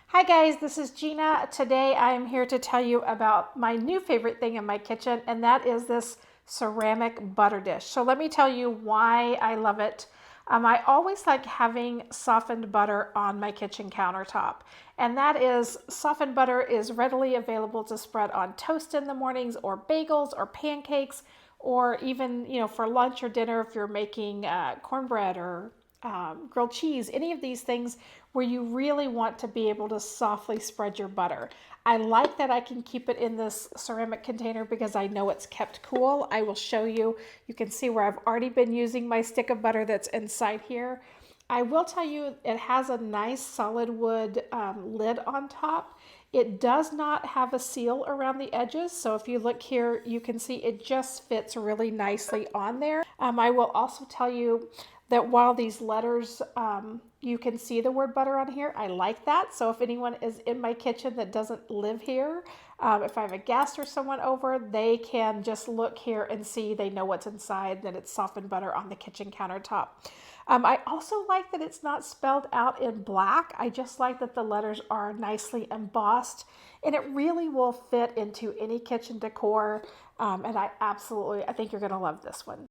Hi guys, this is Gina. Today I am here to tell you about my new favorite thing in my kitchen, and that is this ceramic butter dish. So let me tell you why I love it. I always like having softened butter on my kitchen countertop, and that is softened butter is readily available to spread on toast in the mornings or bagels or pancakes, or even for lunch or dinner if you're making cornbread or grilled cheese, any of these things where you really want to be able to softly spread your butter. I like that I can keep it in this ceramic container because I know it's kept cool. I will show you. You can see where I've already been using my stick of butter that's inside here. I will tell you it has a nice solid wood lid on top. It does not have a seal around the edges, so if you look here, you can see it just fits really nicely on there. I will also tell you that while these letters, you can see the word butter on here, I like that. So if anyone is in my kitchen that doesn't live here, if I have a guest or someone over, they can just look here and see, they know what's inside, that it's softened butter on the kitchen countertop. I also like that it's not spelled out in black. I just like that the letters are nicely embossed, and it really will fit into any kitchen decor. And I think you're going to love this one.